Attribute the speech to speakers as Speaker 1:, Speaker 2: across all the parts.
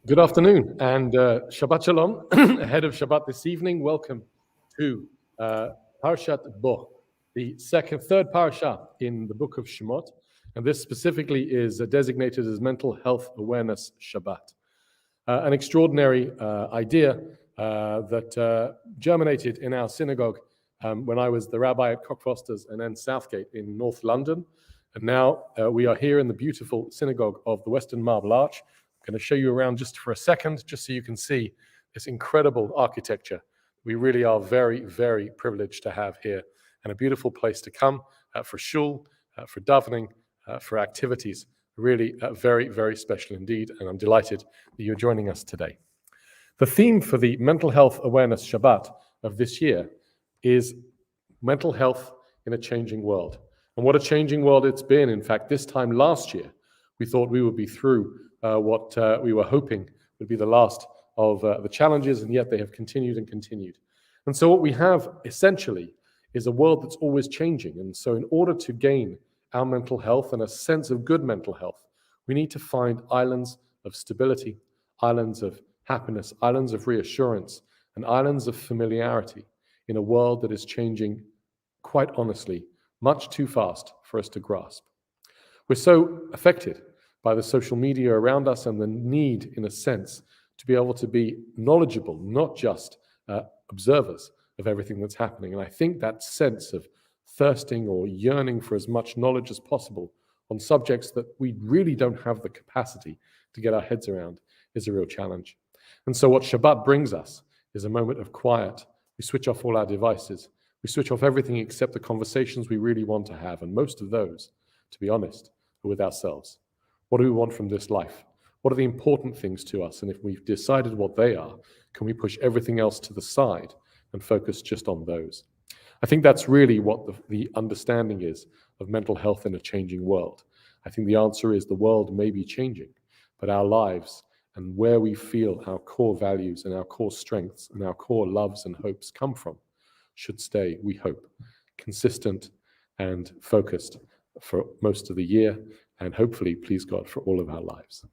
Speaker 1: Good afternoon and Shabbat Shalom. Ahead of Shabbat this evening, welcome to Parashat Bo, the third parasha in the book of Shemot, and this specifically is designated as Mental Health Awareness Shabbat. An extraordinary idea that germinated in our synagogue when I was the rabbi at Cockfosters and then Southgate in North London. And now we are here in the beautiful synagogue of the Western Marble Arch. I'm going to show you around just for a second, just so you can see this incredible architecture. We really are very, very privileged to have here, and a beautiful place to come for shul, for davening, for activities. Really very, very special indeed, and I'm delighted that you're joining us today. The theme for the Mental Health Awareness Shabbat of this year is mental health in a changing world. And what a changing world it's been. In fact, this time last year, we thought we would be through what we were hoping would be the last of the challenges, and yet they have continued and continued. And so what we have essentially is a world that's always changing. And so in order to gain our mental health and a sense of good mental health, we need to find islands of stability, islands of happiness, islands of reassurance, and islands of familiarity in a world that is changing, quite honestly, much too fast for us to grasp. We're so affected by the social media around us and the need, in a sense, to be able to be knowledgeable, not just observers of everything that's happening. And I think that sense of thirsting or yearning for as much knowledge as possible on subjects that we really don't have the capacity to get our heads around is a real challenge. And so what Shabbat brings us is a moment of quiet. We switch off all our devices. We switch off everything except the conversations we really want to have. And most of those, to be honest, are with ourselves. What do we want from this life? What are the important things to us? And if we've decided what they are, can we push everything else to the side and focus just on those? I think that's really what the understanding is of mental health in a changing world. I think the answer is the world may be changing, but our lives and where we feel our core values and our core strengths and our core loves and hopes come from should stay, we hope, consistent and focused for most of the year, and hopefully, please God, for all of our lives.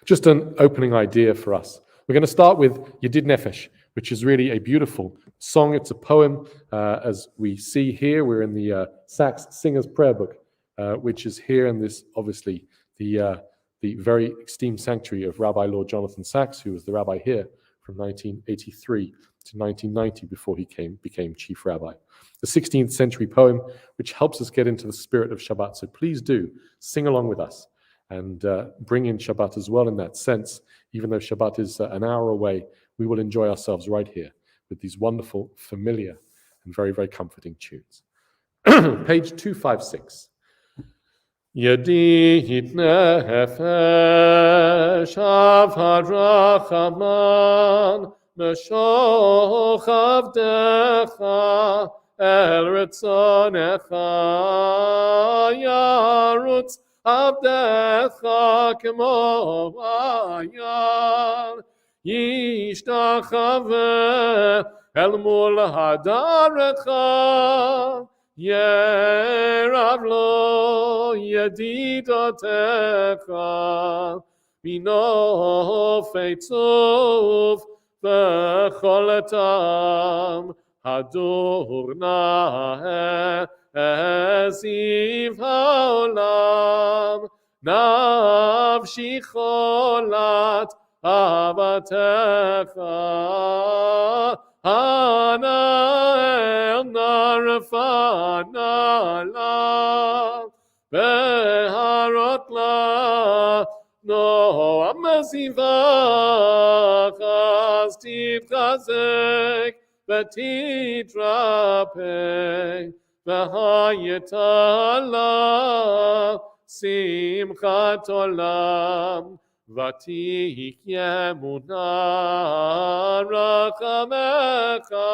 Speaker 1: Just an opening idea for us. We're going to start with Yedid Nefesh, which is really a beautiful song. It's a poem. As we see here, we're in the Sachs Singer's Prayer Book, which is here in this, obviously, the very esteemed sanctuary of Rabbi Lord Jonathan Sachs, who was the rabbi here from 1983 to 1990 before he became chief rabbi. The 16th century poem, which helps us get into the spirit of Shabbat. So please do sing along with us and bring in Shabbat as well in that sense. Even though Shabbat is an hour away, we will enjoy ourselves right here with these wonderful, familiar, and very, very comforting tunes. Page 256. Yedid nefesh av harachaman Meshoch avdecha el retzonecha yarutz avdecha kemo vayar yishtachave el mul hadarecha yerav lo yedidotecha minofei tzuf B'choletam hadurna eziv haolam nafshi cholat avatecha hana elna refana la beharot la no amazivach titchazek v'titrapeh v'hayetala simchat olam v'tich yemuna rachamecha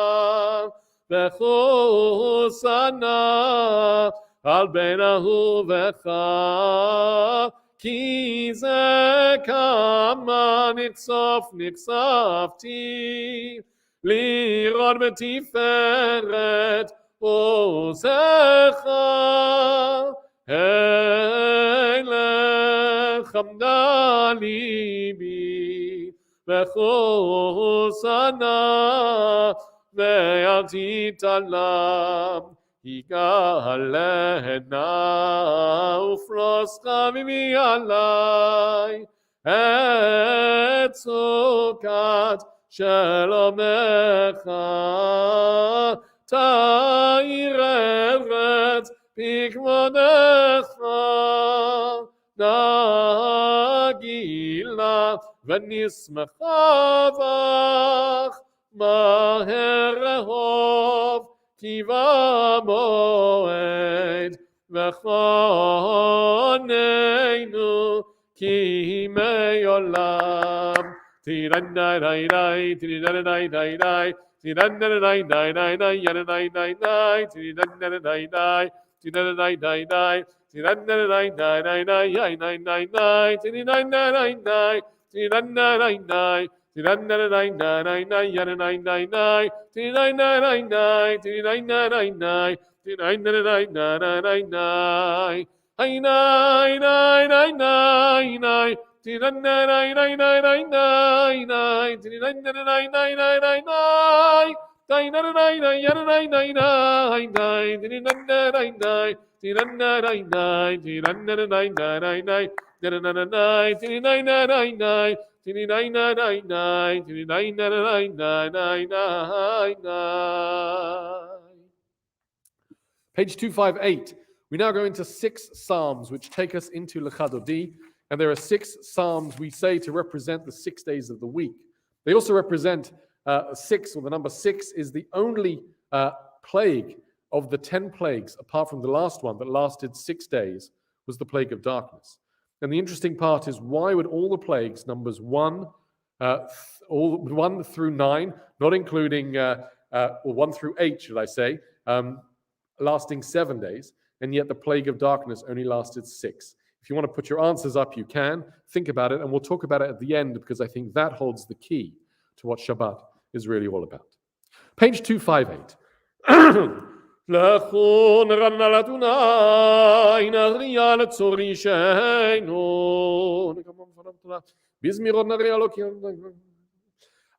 Speaker 1: v'chusana al ben ahuvecha Ki ze kama niksafti lirod betiferet ozecha hele chamda libi וחוסנה ואל תתעלם. יגאלנה ופרוס חביבי עלי את סוכת שלומך תאיר ארץ בכבודך נגילה ונשמחה בך מהר רחוב כי במועד וחוננו כי ימי עולם. תירנדאי תירנדאי תירנדאי תירנדאי תירנדאי תירנדאי תירנדאי Page 258. We now go into 6 psalms which take us into Lechadodi, and there are 6 psalms we say to represent the 6 days of the week. They also represent 6, or the number 6 is the only plague of the 10 plagues, apart from the last one that lasted 6 days, was the plague of darkness. And the interesting part is, why would all the plagues, numbers 1 through 9, not including, or 1 through 8, should I say, lasting 7 days, and yet the plague of darkness only lasted 6? If you want to put your answers up, you can. Think about it, and we'll talk about it at the end, because I think that holds the key to what Shabbat is really all about. Page 258. לכו נרננה לאדוני, נריע לצורישנו. בזמירות נריע לו כי...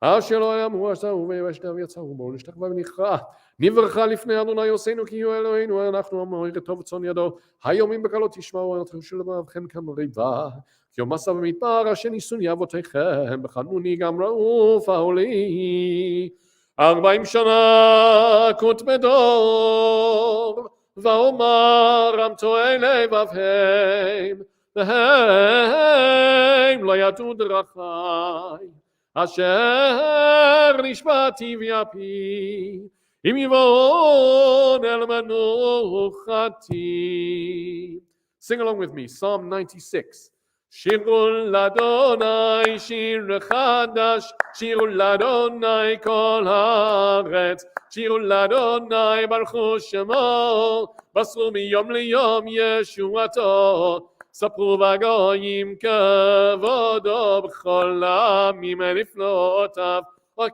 Speaker 1: אשר לא יאמרו עשהו וישתהו יצאו בו, נשתחווה ונכרע. נברכה לפני אדוני עושנו כי הוא אלוהינו, אנחנו אמור טוב צאן ידו. היומים בקלות תשמעו, אתכם שלבבכם כמריבה. כי יום מסע במדבר אשר ניסוני אבותיכם, בחנוני גם רעוף העולי. 40 שנה כות בדור, ואומר רמתו אלי לבבהם, והם לא ידעו דרכי, אשר נשבעתי ויפי, אם יבואון אל מנוחתי. Sing along with me, Psalm 96. שירו לאדוני שיר חדש, שירו לאדוני כל הארץ, שירו לאדוני ברכו שמו, בסרו מיום ליום ישועתו, ספרו בגויים כבודו בכל העמים לפלאותיו,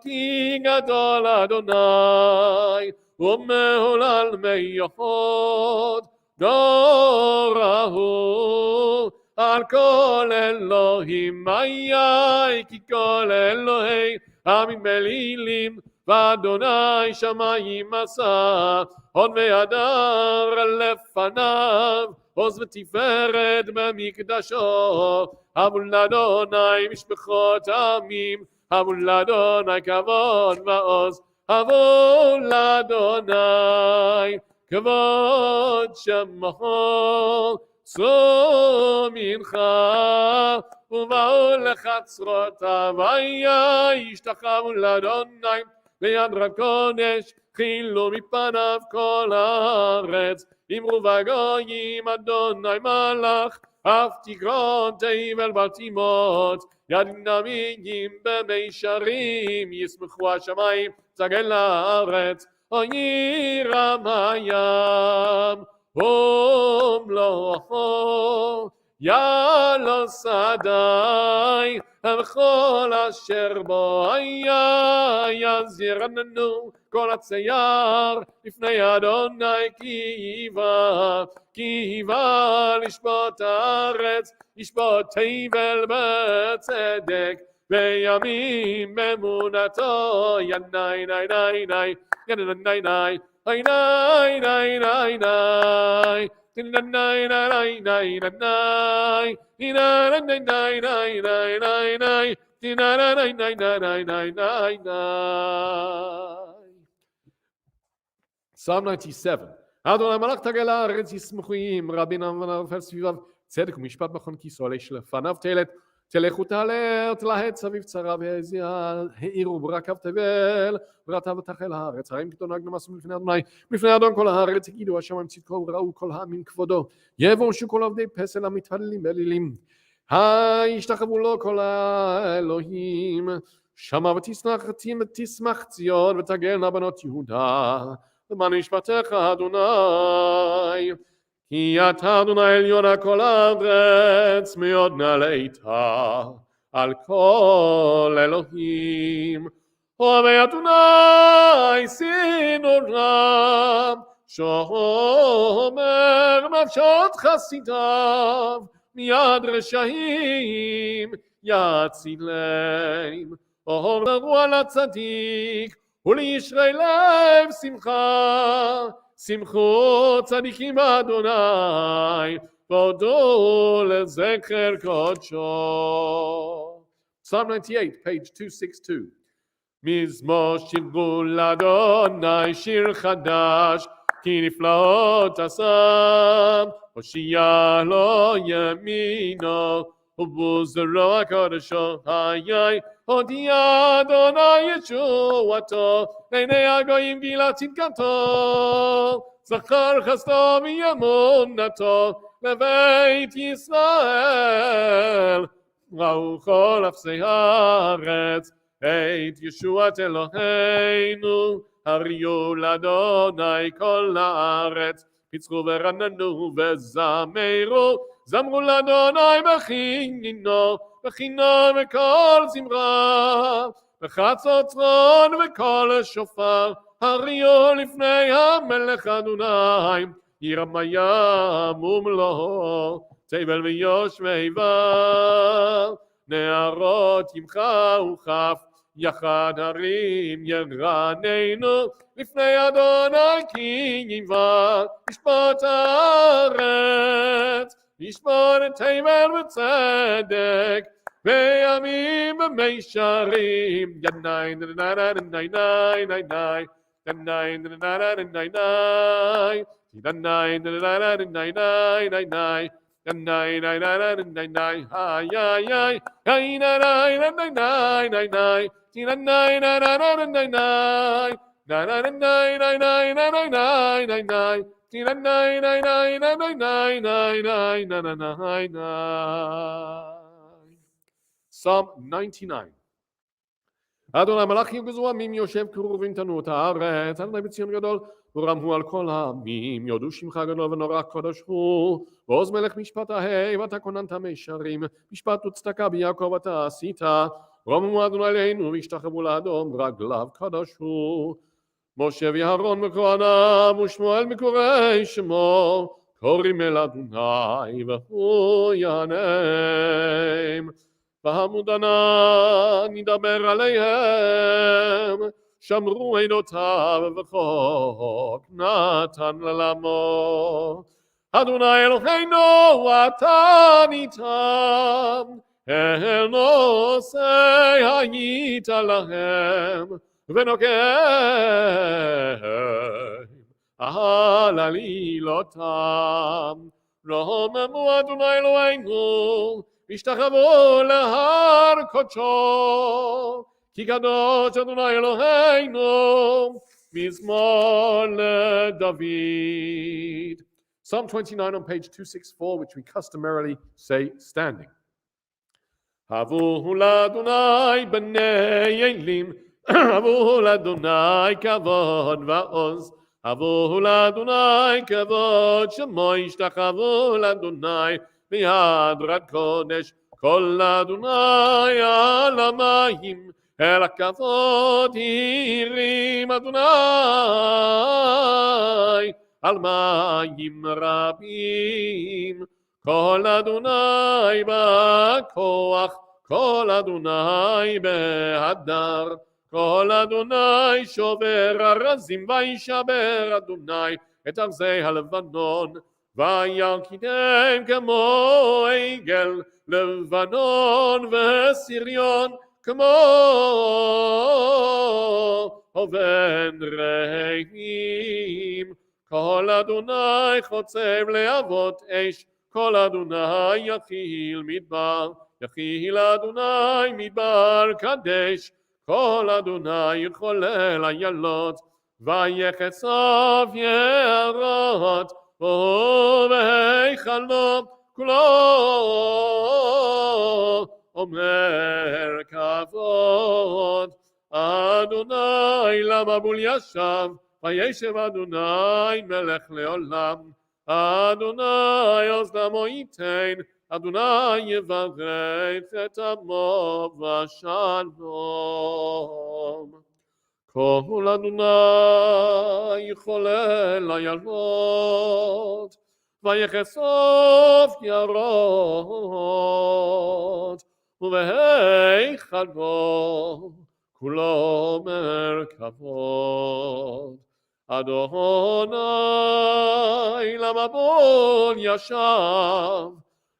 Speaker 1: כי גדול אדוני ומהולל מאוד דור ההוא. על כל אלוהים איי, כי כל אלוהי עמים אלילים, ואדוני שמיים עשה, הוד והדר לפניו, עוז ותפארת במקדשו. הבו לאדוני משפחות עמים, הבו לאדוני כבוד ועוז, הבו לאדוני כבוד שמו. צאו מנך ובאו לחצרותיו, ישתחוו לאדוני ביד רב קודש, חילו מפניו כל הארץ. אמרו בגויים אדוני מלך, אף תגרון תבל בל תימות. ידים נמידים במישרים, ישמחו השמיים צגל הארץ, או ירם הים ומלואו. יעלו שדי וכל אשר בו יזירננו כל הצייר לפני אדוני, כי היווה לשפוט הארץ, ישפוט תבל בצדק בימים באמונתו, ינאי נאי נאי נאי, ינאי נאי נאי, נאי נאי נאי נאי, נאי נאי נאי נאי נאי, נאי נאי נאי נאי נאי נאי, נאי נאי נאי נאי נאי נאי. Psalm 97. אדוני מלך תגל הארץ ישמחים, רבין ונפל סביביו, צדק ומשפט מכון כיסו עלי שלפניו תלת, תלכו תעלה, תלהט סביב צרה העירו ברקב תבל, ורטה ותחל הארץ, הרים כתונה גנמסו לפני אדוני, לפני אדון כל הארץ יגידו השמיים צדקו וראו כל העמים כבודו, יבושו כל עובדי פסל המתפללים באלילים, ישתחוו לו כל האלוהים, שמה ותשמח ציון ותגלנה בנות יהודה, למען משפטך אדוני, כי אתה אדוני עליון הכל הארץ, מאוד נעלית על כל אלוהים. אוהבי אדוני שנאיו, שומר נפשות חסידיו, מיד רשעים יצילם. אוהבו על הצדיק, ולישרי לב שמחה, שמחו צדיקים באדוני, והודו לזכר קודשו. Psalm 98, page 262. מזמור שירו לאדוני שיר חדש, כי נפלאות עשה, הושיע לו ימינו, ובוזרו הקודשו, הודיע אדוני ישועתו, לעיני הגויים גילה צדקתו, זכר חסדו ואמונתו לבית ישראל. ראו כל אפסי הארץ את ישועת אלוהינו, הריעו לאדוני כל הארץ, פצחו ורננו וזמרו, זמרו לאדוני בכינור, בכינור וכל זמרה, בחצוצרון וכל שופר, הריעו לפני המלך אדוני, ירמיים ומלואו, תבל ויושבי בר, נערות ימחה וכף, יחד הרים ירננו, לפני אדוני כי יבא, ישפוט הארץ, ישפוט את תבל וצדק, בימים במישרים, ינאי נאי נאי נאי נאי נאי, ינאי נאי נאי נאי נאי, ינאי נאי נאי נאי נאי, ינאי נאי נאי נאי נאי, היי היי, היי נאי נאי נאי נאי נאי נאי, ינאי נאי נאי נאי נאי, נאי נאי נאי נאי נאי נאי נאי נאי נאי, ינאי נאי נאי נאי נאי נאי נאי נאי נאי נאי נאי. Psalm 99. אדוני מלאכים וזרועמים יושב קרובים תנו את הארץ, אדוני בציון גדול ורמהו על כל העמים, יודו שמך גדול ונורא קודש הוא, ועוז מלך משפט ההי, ואתה כוננת מישרים, משפט וצדקה ביעקב אתה עשית, רוממו אדוני אלינו והשתחוו לאדום, רגליו קודש הוא. משה ואהרון וכהניו ושמואל מקוראי שמו, קוראים אל אדוני והוא יענם. בעמוד ענן נדבר עליהם, שמרו עדותיו וחוק נתן לעמו. אדוני אלוהינו אתה ניתם, אל נושא היית להם, ונוקם על עלילותם. רוממו אדוני אלוהינו, השתחוו להר קודשו, כי קדוש אדוני אלוהינו, מזמור לדוד. Psalm 29 on page 264, which we customarily say standing. הבו לאדוני בני אלים, הבו לאדוני כבוד ועוז, הבו לאדוני כבוד שמו, השתחוו לאדוני בהדרת קודש, כל אדוני על המים, אל הכבוד הרים אדוני על מים רבים, כל אדוני בכוח,
Speaker 2: כל אדוני בהדר, כל אדוני שובר ארזים, וישבר אדוני את ארזי הלבנון, וירקידם כמו עגל לבנון וסריון, כמו אובן רעים. כל אדוני חוצב להבות אש, כל אדוני יכיל מדבר, יכיל אדוני מדבר קדש, כל אדוני חולל איילות, ויחצוב יערות, ובהיכלו כולו אומר כבוד. אדוני למבול ישב, וישב אדוני מלך לעולם. אדוני עוז לעמו ייתן, אדוני יברך את עמו בשלום. כל אדוני חולל איילות, ויחשוף יערות, ובהיכלו כולו אומר כבוד. אדוני למבול ישב,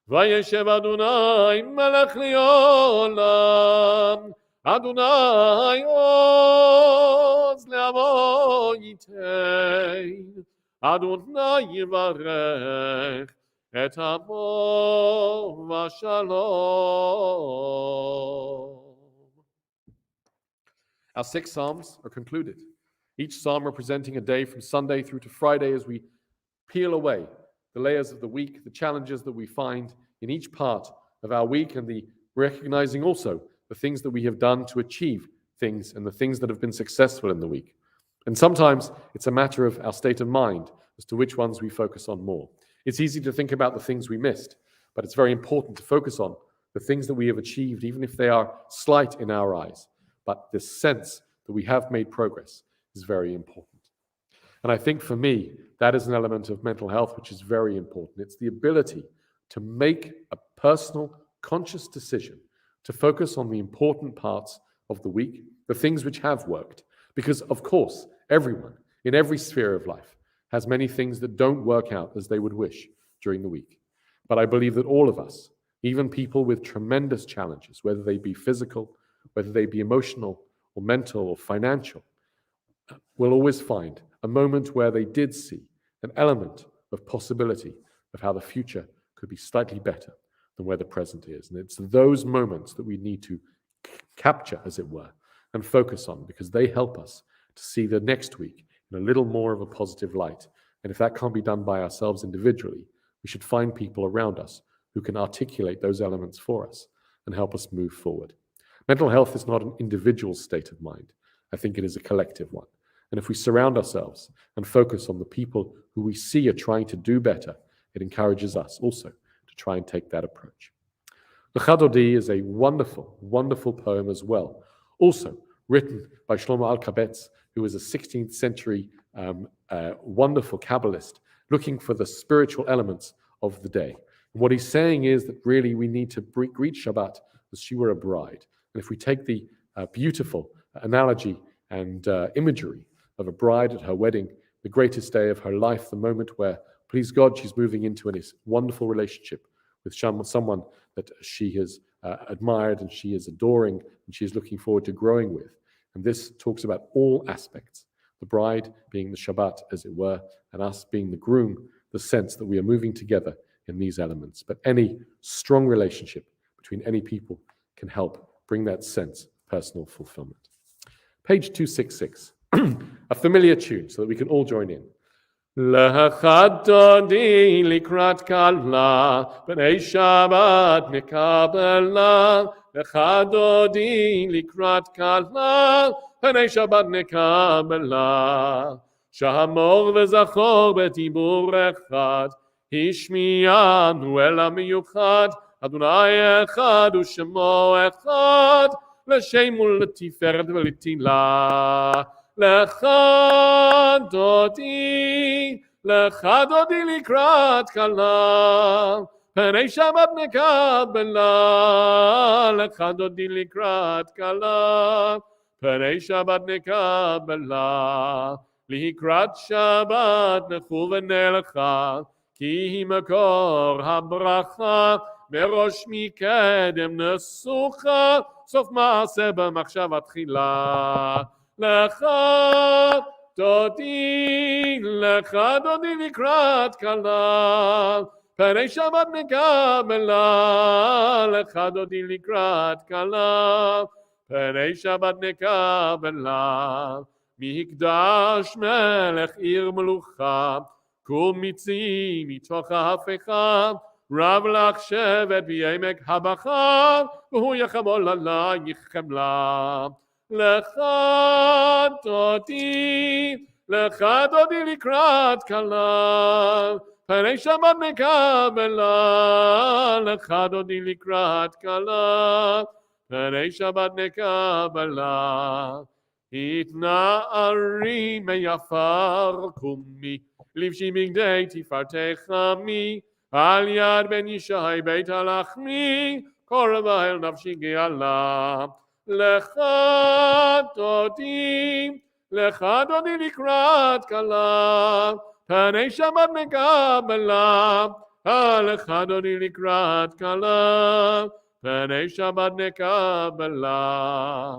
Speaker 2: וישב אדוני מלך לעולם. אדוני עוז לעמו ייתן, אדוני יברך את עמו בשלום.
Speaker 1: Our 6 Psalms are concluded, each psalm representing a day from Sunday through to Friday as we peel away the layers of the week, the challenges that we find in each part of our week, and the recognizing also the things that we have done to achieve things and the things that have been successful in the week. And sometimes it's a matter of our state of mind as to which ones we focus on more. It's easy to think about the things we missed, but it's very important to focus on the things that we have achieved, even if they are slight in our eyes. But this sense that we have made progress is very important. And I think for me, that is an element of mental health which is very important. It's the ability to make a personal, conscious decision to focus on the important parts of the week, the things which have worked. Because, of course, everyone in every sphere of life has many things that don't work out as they would wish during the week. But I believe that all of us, even people with tremendous challenges, whether they be physical, whether they be emotional or mental or financial, will always find a moment where they did see an element of possibility of how the future could be slightly better than where the present is. And it's those moments that we need to capture, as it were, and focus on, because they help us to see the next week in a little more of a positive light. And if that can't be done by ourselves individually, we should find people around us who can articulate those elements for us and help us move forward. Mental health is not an individual state of mind. I think it is a collective one. And if we surround ourselves and focus on the people who we see are trying to do better, it encourages us also to try and take that approach. Lecha Dodi is a wonderful, wonderful poem as well, also written by Shlomo Alkabetz, who was a 16th century wonderful Kabbalist, looking for the spiritual elements of the day. And what he's saying is that really we need to greet Shabbat as she were a bride. And if we take the beautiful analogy and imagery of a bride at her wedding, the greatest day of her life, the moment where, please God, she's moving into a wonderful relationship with someone that she has admired and she is adoring and she is looking forward to growing with. And this talks about all aspects, the bride being the Shabbat, as it were, and us being the groom, the sense that we are moving together in these elements. But any strong relationship between any people can help bring that sense of personal fulfillment. Page 266, a familiar tune so that we can all join in. Lecha Dodi likrat kala, b'nei Shabbat nekabela. Lecha Dodi likrat kala, b'nei Shabbat nekabela. Shamor v'zachor b'dibur echad, hishmiyanu el hamiyuchad. Adonai echad u'shemo echad, l'shem u'letiferet v'letila. Lecha Dodi likrat kala,
Speaker 2: פני שבת נקבלה, לך דודי לקראת כלה. פני שבת נקבלה, לקראת שבת נכו ונלכה, כי היא מקור הברכה, מראש מקדם נסוכה, סוף מעשה במחשבה תחילה. לך דודי לקראת כלה, פני שבת נקבלה, לך דודי לקראת כלה, פני שבת נקבלה, מקדש מלך עיר מלוכה, כל מצי מתוך ההפכה, רב לך שבט בימק הבכר, והוא יחמול עלייך חמלה. לך דודי לקראת כלה, פני שבת נקבלה, לך דודי לקראת כלה, פני שבת נקבלה. התנערי מיפר קומי, לבשי בגדי תפארתך עמי, על יד בן ישי בית הלחמי, קורבה אל נפשי גאלה. לך דודי לקראת כלה, פני שבת נקבלה, לך דודי לקראת כלה, פני שבת נקבלה.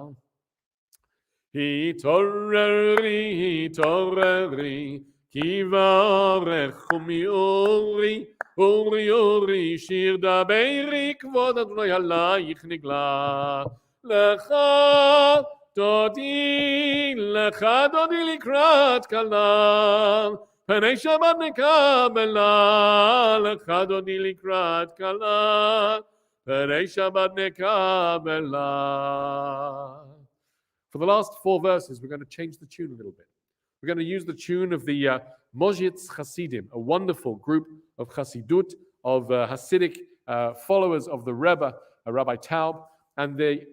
Speaker 2: התעוררי, כי ברך ומאורי, אורי, שיר דברי, כבוד אדוני עלייך נגלה. לך דודי לקראת כלה, פני שבת נקבלה, לך דודי לקראת כלה, פני שבת נקבלה. For the last 4 verses, we're going to change the tune a little bit. We're going to use the tune of the Mozhitz Hasidim, a wonderful group of Hasidut, of Hasidic followers of the Rebbe, Rabbi Taub, and the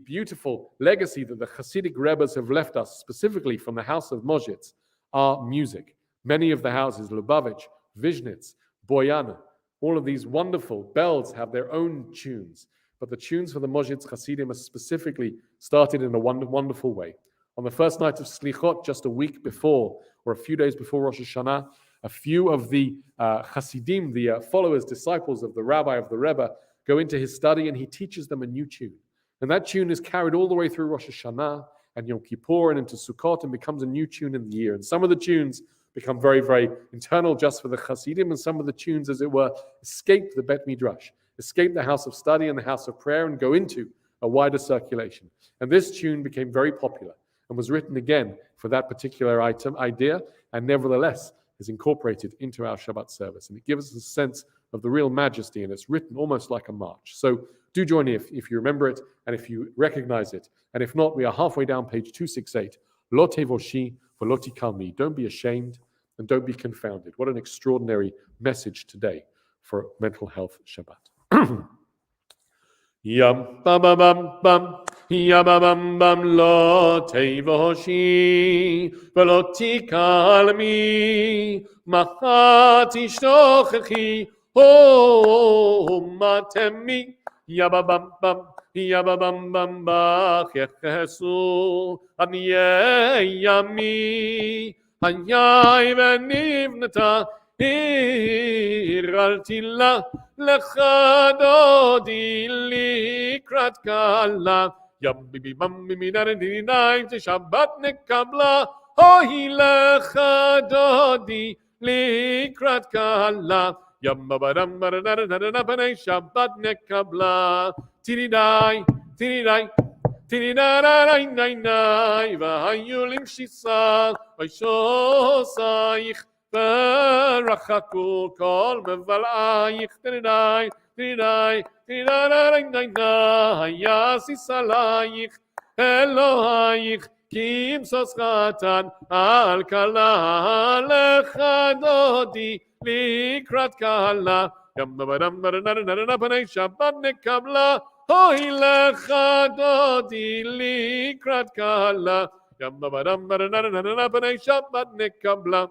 Speaker 2: beautiful legacy that the Hasidic Rebbes have left us, specifically from the house of Mozhitz, are music. Many of the houses, Lubavitch, Vizhnitz, Boyana, all of these wonderful bells have their own tunes. But the tunes for the Mozhitz Hasidim are specifically started in a wonderful way. On the first night of Slichot, just a week before, or a few days before Rosh Hashanah, a few of the Hasidim, the followers, disciples of the rabbi, of the Rebbe, go into his study and he teaches them a new tune. And that tune is carried all the way through Rosh Hashanah and Yom Kippur and into Sukkot and becomes a new tune in the year. And some of the tunes become very, very internal just for the Hasidim, and some of the tunes, as it were, escape the Bet Midrash, escape the house of study and the house of prayer and go into a wider circulation. And this tune became very popular and was written again for that particular idea, and nevertheless is incorporated into our Shabbat service. And it gives us a sense of the real majesty, and it's written almost like a march. So do join me if you remember it and if you recognize it. And if not, we are halfway down page 268. Lo tevoshi v'lo tikalmi. Don't be ashamed and don't be confounded. What an extraordinary message today for Mental Health Shabbat. Yam bam bam bam bam, yam bam bam bam, lo tevoshi v'lo tikalmi, machat ishtochechi o matemi. Yababam bam, yababam bam bach yechesu anye yami, anyai venivnata iraltila lecha dodi likrat kala. Yam bibi bam bibi darinai Shabbat nekabla, hohi lecha dodi likrat kala. Yam babadam badadadadada panay Shabbat nekabla. Tiridai, tiridai, tiridai, nai nai, v'hayulim shisa, v'shosayich, v'rachaku kol mevalayich. Tiridai, tiridai, tiridai, nai nai, yasis alayich, Elohayich, kim sos chatan al kala lecha dodi likrat kala. Yam badam badadadada panay Shabbat nekabla, hohi lecha dodi likrat kala. Yam badam badadadada panay Shabbat nekabla.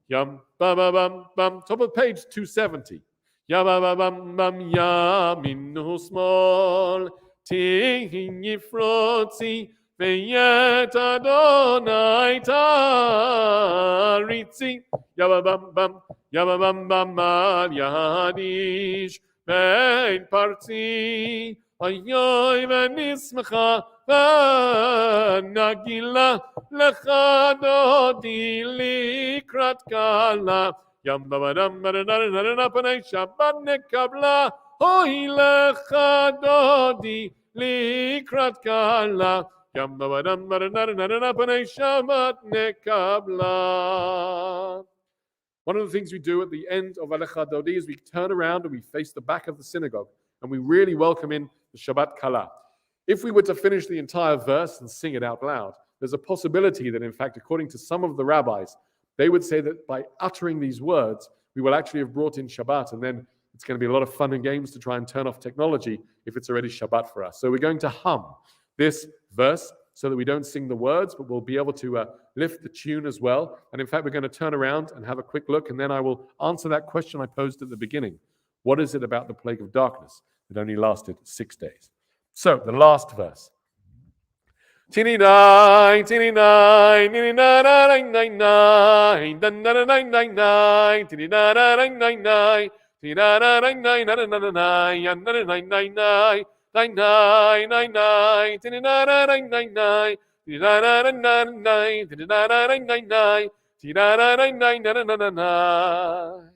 Speaker 2: Yam ba ba bam bam. Top of page 270. Yababam bam yamin usmol. Tihin yifrotzi. Veyet Adonai taritzi. Yababam bam al yadish. Vein parti. Ayoy venismecha nagila lecha dodi likrat kala. Yam babadam badadadadadada panay Shabbat nekabla. Hoy lecha dodi likrat kala. Yam babadam badadadadadada panay Shabbat nekabla. One of the things we do at the end of Alecha Dodi is we turn around and we face the back of the synagogue and we really welcome in the Shabbat Kala. If we were to finish the entire verse and sing it out loud, there's a possibility that, in fact, according to some of the rabbis, they would say that by uttering these words, we will actually have brought in Shabbat, and then it's going to be a lot of fun and games to try and turn off technology if it's already Shabbat for us. So we're going to hum this verse so that we don't sing the words, but we'll be able to lift the tune as well. And in fact, we're going to turn around and have a quick look, and then I will answer that question I posed at the beginning. What is it about the plague of darkness that only lasted 6 days? So, the last verse. Tini-nine, tini-nine, tini-nine-nine-nine-nine, nine-nine-nine-nine, tini-nine-nine-nine-nine, tini-nine-nine-nine-nine-nine, nine-nine-nine-nine, nine-nine-nine-nine, tini-nine-nine-nine-nine, tini-nine-nine-nine-nine, tini-nine-nine-nine-nine, tini-nine-nine-nine-nine-nine.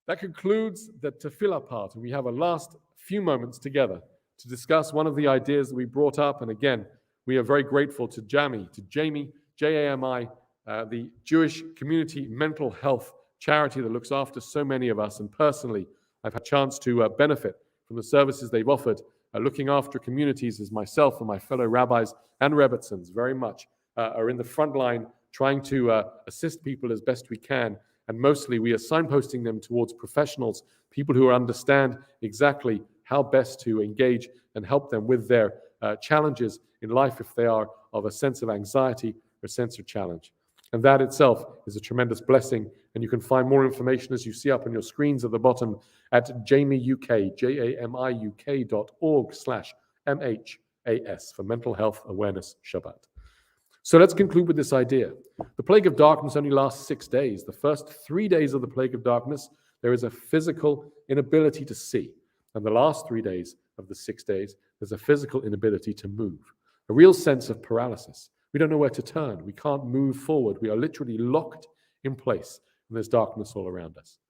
Speaker 2: That concludes the tefillah part, and we have a last few moments together to discuss one of the ideas that we brought up. And again, we are very grateful to Jami, J-A-M-I, the Jewish community mental health charity that looks after so many of us. And personally, I've had a chance to benefit from the services they've offered, looking after communities as myself and my fellow rabbis and Rebbetzins very much are in the front line trying to assist people as best we can. And mostly we are signposting them towards professionals, people who understand exactly how best to engage and help them with their challenges in life if they are of a sense of anxiety or a sense of challenge. And that itself is a tremendous blessing. And you can find more information as you see up on your screens at the bottom at JamiUK, JAMIUK.org/MHAS for Mental Health Awareness Shabbat. So let's conclude with this idea. The plague of darkness only lasts 6 days. The first 3 days of the plague of darkness, there is a physical inability to see. And the last 3 days of the 6 days, there's a physical inability to move, a real sense of paralysis. We don't know where to turn. We can't move forward. We are literally locked in place, and there's darkness all around us.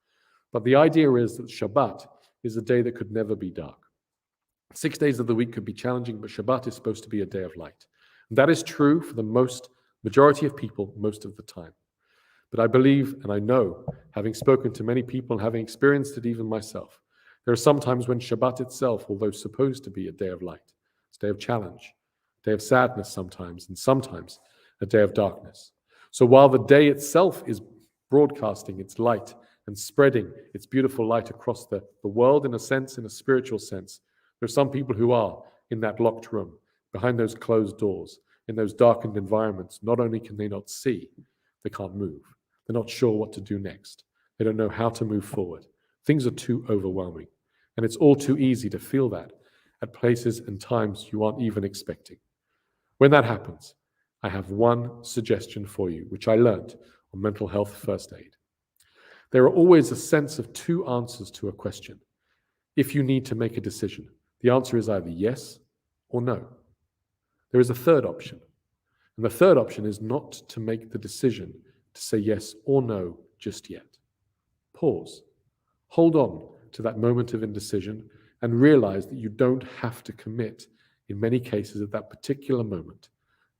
Speaker 2: But the idea is that Shabbat is a day that could never be dark. 6 days of the week could be challenging, but Shabbat is supposed to be a day of light. And that is true for the majority of people most of the time. But I believe, and I know, having spoken to many people and having experienced it even myself, there are some times when Shabbat itself, although supposed to be a day of light, it's a day of challenge, a day of sadness sometimes, and sometimes a day of darkness. So while the day itself is broadcasting its light and spreading its beautiful light across the world in a sense, in a spiritual sense, there are some people who are in that locked room, behind those closed doors, in those darkened environments. Not only can they not see, they can't move. They're not sure what to do next. They don't know how to move forward. Things are too overwhelming. And it's all too easy to feel that at places and times you aren't even expecting. When that happens, I have one suggestion for you, which I learned on mental health first aid. There are always a sense of two answers to a question. If you need to make a decision, the answer is either yes or no. There is a third option. And the third option is not to make the decision to say yes or no just yet. Pause. Hold on to that moment of indecision and realize that you don't have to commit in many cases at that particular moment.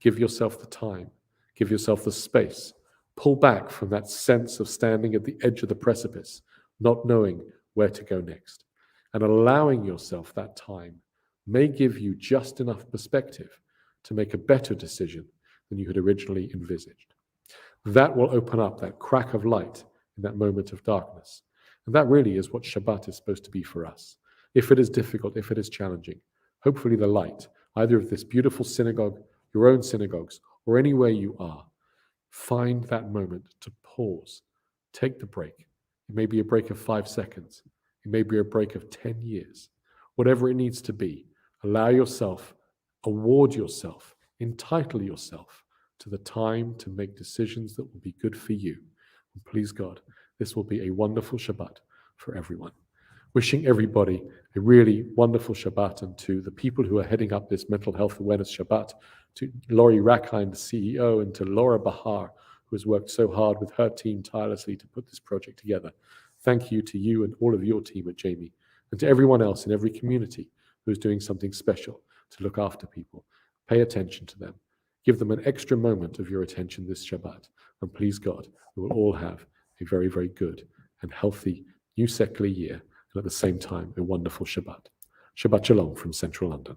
Speaker 2: Give yourself the time. Give yourself the space. Pull back from that sense of standing at the edge of the precipice, not knowing where to go next. And allowing yourself that time may give you just enough perspective to make a better decision than you had originally envisaged. That will open up that crack of light in that moment of darkness. And that really is what Shabbat is supposed to be for us. If it is difficult, if it is challenging, hopefully the light, either of this beautiful synagogue, your own synagogues, or anywhere you are, find that moment to pause, take the break. It may be a break of 5 seconds. It may be a break of 10 years. Whatever it needs to be, allow yourself, award yourself, entitle yourself to the time to make decisions that will be good for you. And please God, this will be a wonderful Shabbat for everyone. Wishing everybody a really wonderful Shabbat, and to the people who are heading up this Mental Health Awareness Shabbat, to Laurie Rackheim, the CEO, and to Laura Bahar, who has worked so hard with her team tirelessly to put this project together. Thank you to you and all of your team at Jami, and to everyone else in every community who is doing something special to look after people. Pay attention to them. Give them an extra moment of your attention this Shabbat. And please God, we will all have a very, very good and healthy new secular year, and at the same time, a wonderful Shabbat. Shabbat Shalom from Central London.